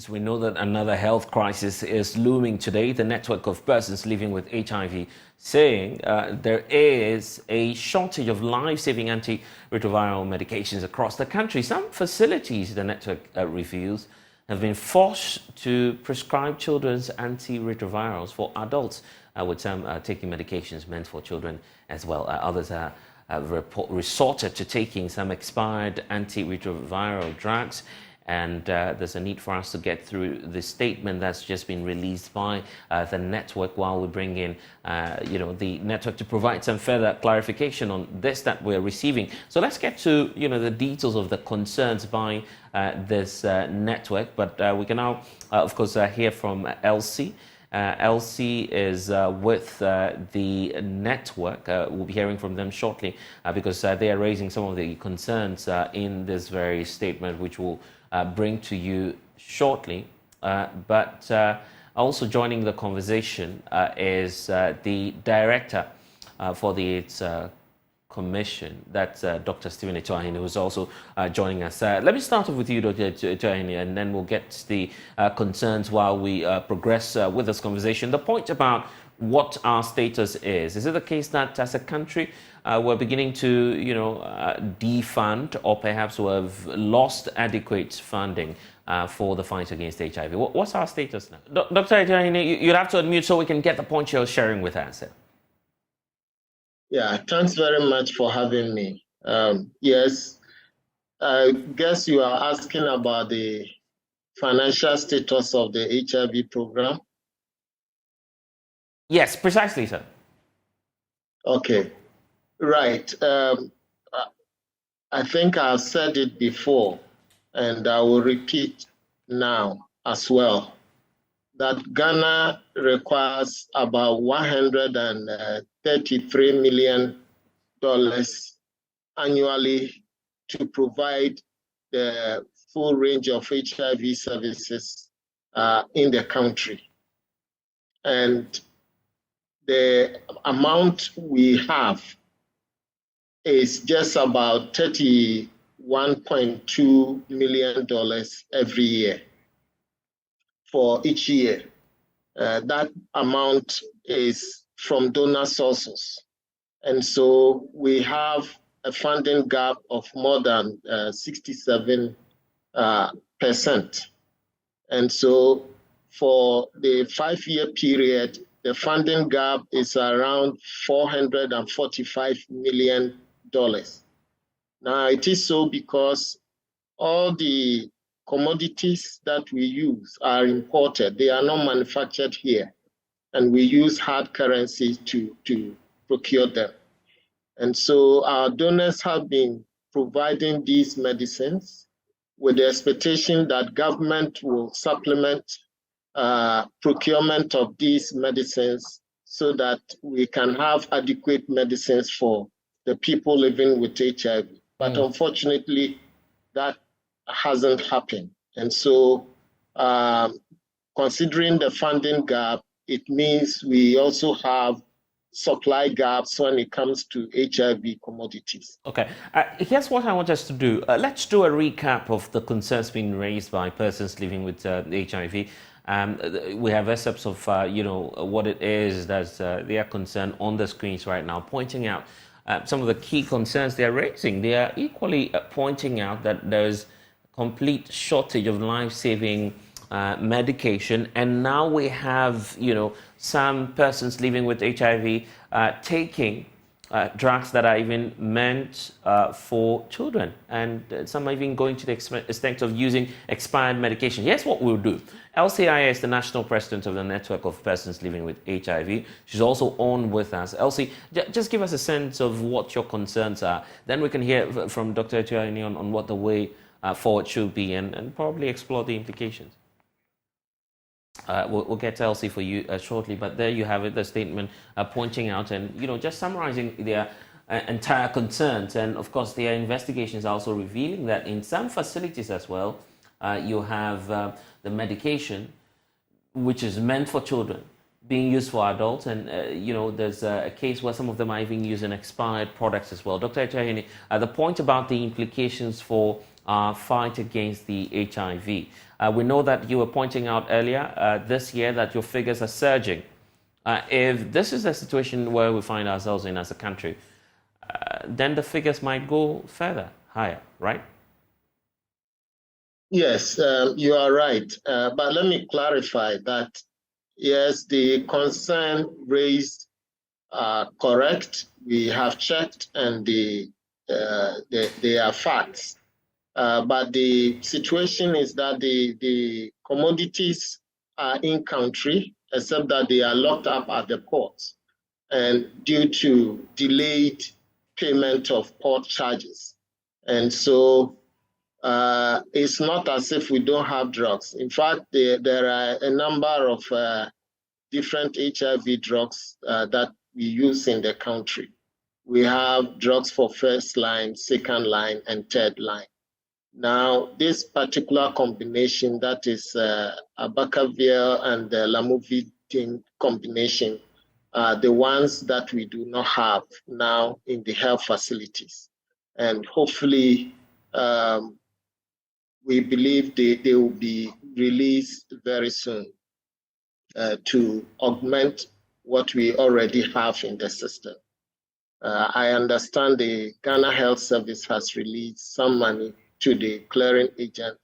We know that another health crisis is looming today. The network of persons living with HIV saying there is a shortage of life-saving anti-retroviral medications across the country. Some facilities, the network reveals, have been forced to prescribe children's anti-retrovirals for adults, with some taking medications meant for children as well. Others are resorted to taking some expired anti-retroviral drugs. And there's a need for us to get through the statement that's just been released by the network while we bring in, the network to provide some further clarification on this that we're receiving. So let's get to, the details of the concerns by this network. But we can now, of course, hear from Elsie. Elsie is with the network. We'll be hearing from them shortly because they are raising some of the concerns in this very statement, which will bring to you shortly. But also joining the conversation is the director for the AIDS Commission. That's Dr. Stephen Etoahini, who's also joining us. Let me start off with you, Dr. Etoahini, and then we'll get to the concerns while we progress with this conversation. The point about what our status is it the case that as a country we're beginning to, defund, or perhaps we have lost adequate funding for the fight against HIV? What's our status now? Dr. Etoahini, you'd have to unmute so we can get the point you're sharing with us. Yeah, thanks very much for having me. Yes, I guess you are asking about the financial status of the HIV program. Yes, precisely, sir. Okay, right. I think I've said it before, and I will repeat now as well, that Ghana requires about $133 million annually to provide the full range of HIV services in the country. And the amount we have is just about $31.2 million every year for each year. That amount is from donor sources. And so we have a funding gap of more than 67%. And so for the 5-year period, the funding gap is around $445 million. Now, it is so because all the commodities that we use are imported. They are not manufactured here. And we use hard currency to procure them. And so our donors have been providing these medicines with the expectation that government will supplement procurement of these medicines so that we can have adequate medicines for the people living with HIV. But unfortunately, that hasn't happened. And so considering the funding gap, it means we also have supply gaps when it comes to HIV commodities. Okay, here's what I want us to do. Let's do a recap of the concerns being raised by persons living with HIV. We have excerpts of, what it is that they are concerned on the screens right now, pointing out some of the key concerns they are raising. They are equally pointing out that there's complete shortage of life-saving medication, and now we have, some persons living with HIV taking drugs that are even meant for children, and some are even going to the extent of using expired medication. Here's what we'll do. Elsie is the national president of the network of persons living with HIV. She's also on with us. Elsie, just give us a sense of what your concerns are. Then we can hear from Dr. Etoahini on what the way forward should be, and probably explore the implications. We'll get to Elsie for you shortly, but there you have it, the statement pointing out and, just summarizing their entire concerns. And of course, their investigations are also revealing that in some facilities as well, you have the medication, which is meant for children, being used for adults. And, there's a case where some of them are even using expired products as well. Dr. Etoahini, the point about the implications for fight against the HIV. We know that you were pointing out earlier this year that your figures are surging. If this is a situation where we find ourselves in as a country, then the figures might go further, higher, right? Yes, you are right. But let me clarify that, yes, the concern raised are correct. We have checked and they are facts. But the situation is that the commodities are in country, except that they are locked up at the ports, and due to delayed payment of port charges. And so it's not as if we don't have drugs. In fact, there are a number of different HIV drugs that we use in the country. We have drugs for first line, second line, and third line. Now, this particular combination, that is abacavir and the lamivudine combination, are the ones that we do not have now in the health facilities. And hopefully, we believe they will be released very soon to augment what we already have in the system. I understand the Ghana Health Service has released some money to the clearing agent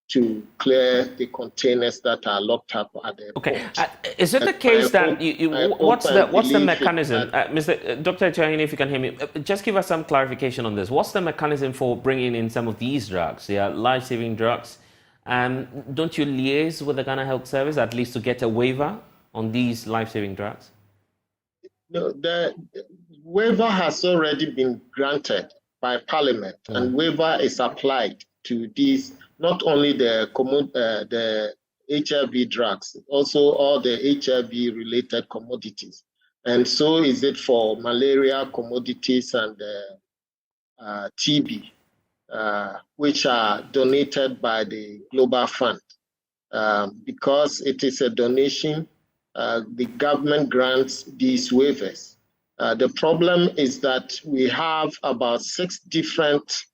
to clear the containers that are locked up at the port. Is it the case that what's the mechanism, Dr. Tiahine, if you can hear me, just give us some clarification on this. What's the mechanism for bringing in some of these drugs? They are life-saving drugs. Don't you liaise with the Ghana Health Service at least to get a waiver on these life-saving drugs? No, the waiver has already been granted by Parliament, and waiver is applied to these, not only the HIV drugs, also all the HIV-related commodities. And so is it for malaria commodities and TB, which are donated by the Global Fund. Because it is a donation, the government grants these waivers. The problem is that we have about 6 different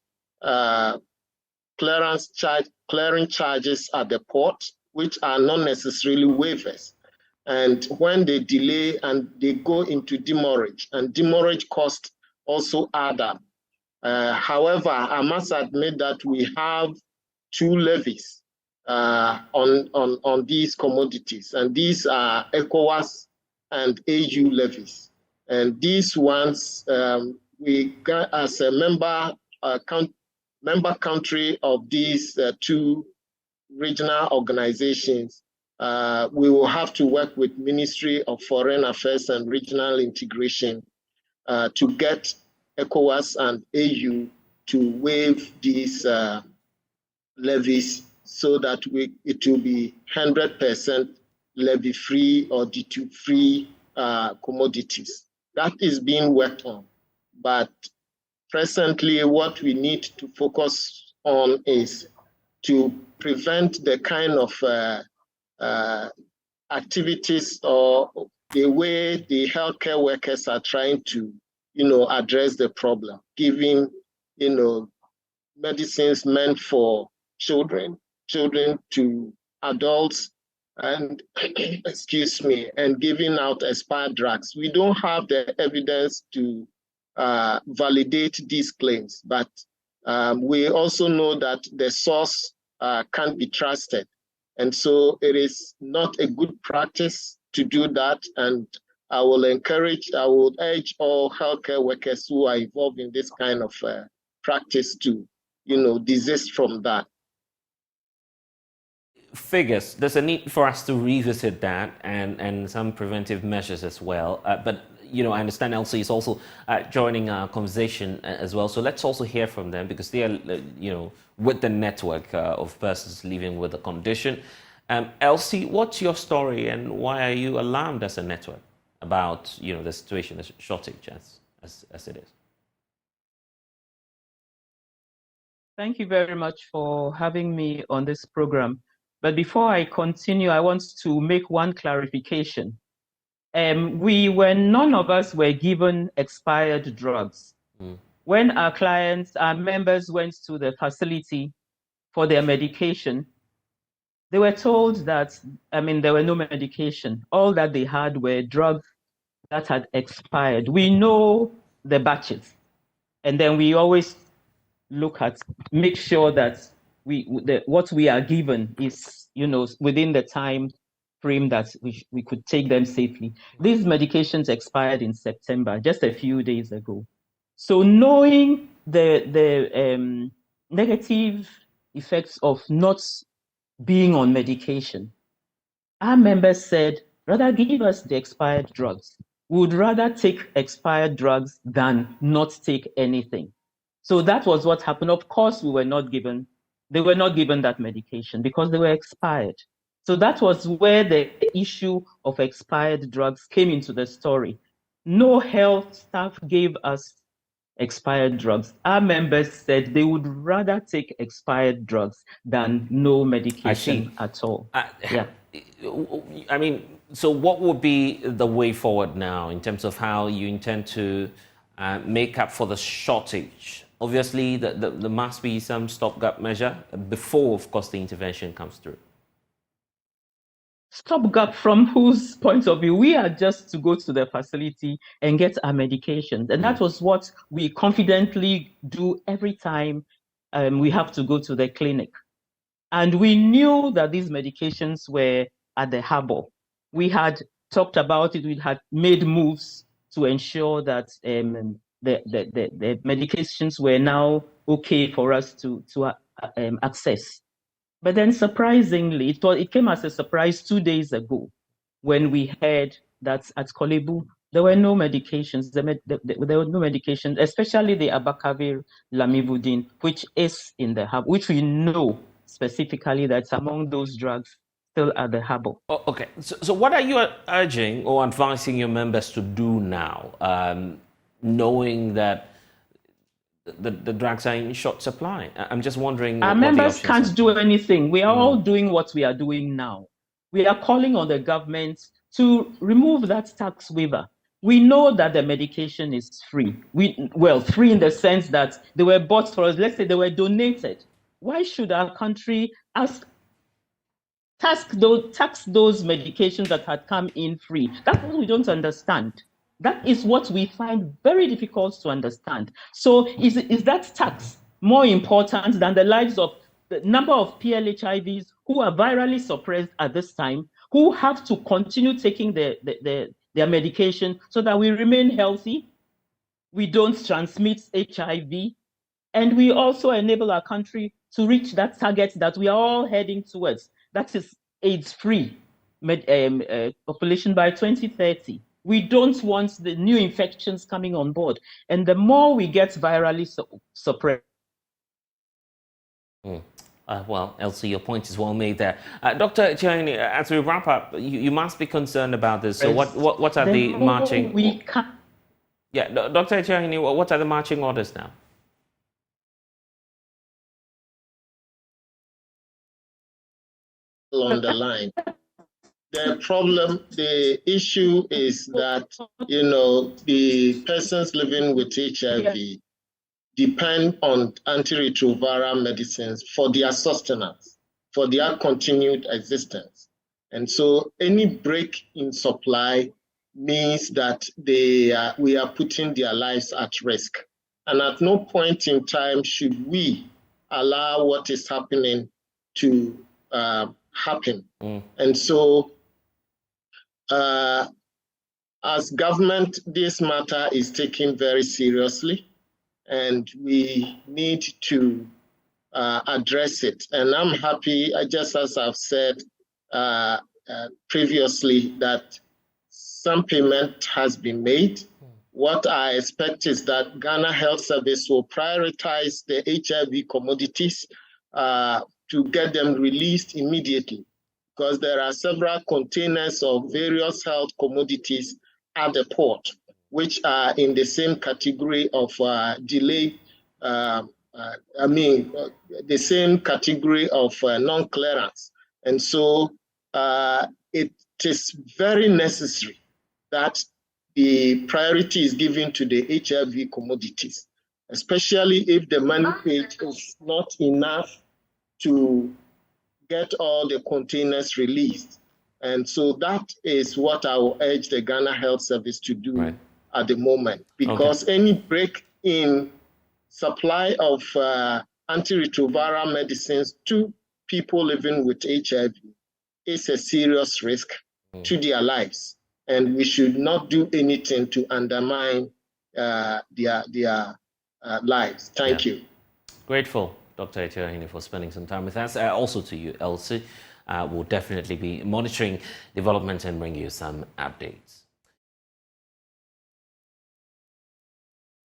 clearing charges at the port, which are not necessarily waivers. And when they delay and they go into demurrage, and demurrage costs also add up. However, I must admit that we have 2 levies on these commodities, and these are ECOWAS and AU levies. And these ones, we got as a member country of these 2 regional organizations, we will have to work with Ministry of Foreign Affairs and Regional Integration to get ECOWAS and AU to waive these levies so that it will be 100% levy-free or duty-free commodities. That is being worked on. But presently, what we need to focus on is to prevent the kind of activities or the way the healthcare workers are trying to, address the problem, giving, medicines meant for children to adults, and and giving out expired drugs. We don't have the evidence to validate these claims, but we also know that the source can't be trusted. And so it is not a good practice to do that. And I would urge all healthcare workers who are involved in this kind of practice to, desist from that. Figures, there's a need for us to revisit that and some preventive measures as well. But I understand Elsie is also joining our conversation as well. So let's also hear from them because they are, with the network of persons living with the condition. Elsie, what's your story and why are you alarmed as a network about, the situation, the shortage as it is? Thank you very much for having me on this program. But before I continue, I want to make one clarification. None of us were given expired drugs. when our members went to the facility for their medication, they were told that, there were no medication. All that they had were drugs that had expired. We know the batches, and then we always make sure that what we are given is, within the time frame that we could take them safely. These medications expired in September, just a few days ago. So knowing the negative effects of not being on medication, our members said, rather give us the expired drugs. We would rather take expired drugs than not take anything. So that was what happened. Of course, they were not given that medication because they were expired. So that was where the issue of expired drugs came into the story. No health staff gave us expired drugs. Our members said they would rather take expired drugs than no medication at all. Yeah. So what would be the way forward now in terms of how you intend to make up for the shortage? Obviously, there must be some stopgap measure before, of course, the intervention comes through. Stopgap from whose point of view? We are just to go to the facility and get our medications. And that was what we confidently do every time we have to go to the clinic. And we knew that these medications were at the harbor. We had talked about it. We had made moves to ensure that the medications were now okay for us to access. But then surprisingly, it came as a surprise 2 days ago when we heard that at Kolebu, there were no medications. There were no medications, especially the abacavir lamivudine, which is in the hub, which we know specifically that's among those drugs still at the harbor. Oh, okay. So what are you urging or advising your members to do now, knowing that the drugs are in short supply? I'm just wondering. Our members can't do anything. We are all doing what we are doing now. We are calling on the government to remove that tax waiver. We know that the medication is free. Free in the sense that they were bought for us. Let's say they were donated. Why should our country tax those medications that had come in free? That's what we don't understand. That is what we find very difficult to understand. So is that tax more important than the lives of the number of PLHIVs who are virally suppressed at this time, who have to continue taking their medication so that we remain healthy, we don't transmit HIV, and we also enable our country to reach that target that we are all heading towards? That is AIDS-free population by 2030. We don't want the new infections coming on board. And the more we get virally suppressed. Well, Elsie, your point is well made there. Dr. Chiani, as we wrap up, you must be concerned about this. So what are the marching... Yeah, Dr. Chiani, what are the marching orders now? On the line. The issue is that, the persons living with HIV depend on anti-retroviral medicines for their sustenance, for their continued existence. And so any break in supply means that we are putting their lives at risk. And at no point in time should we allow what is happening to happen. And so, as government, this matter is taken very seriously, and we need to address it. And I'm happy, just as I've said previously, that some payment has been made. What I expect is that Ghana Health Service will prioritize the HIV commodities to get them released immediately, because there are several containers of various health commodities at the port, which are in the same category of delay, the same category of non-clearance. And so it is very necessary that the priority is given to the HIV commodities. especially if the money paid is not enough to get all the containers released. And so that is what I will urge the Ghana Health Service to do at the moment, because any break in supply of anti-retroviral medicines to people living with HIV is a serious risk to their lives. And we should not do anything to undermine their lives. Thank you. Grateful, Dr. Etiahine, for spending some time with us. Also to you, Elsie. We'll definitely be monitoring developments and bring you some updates.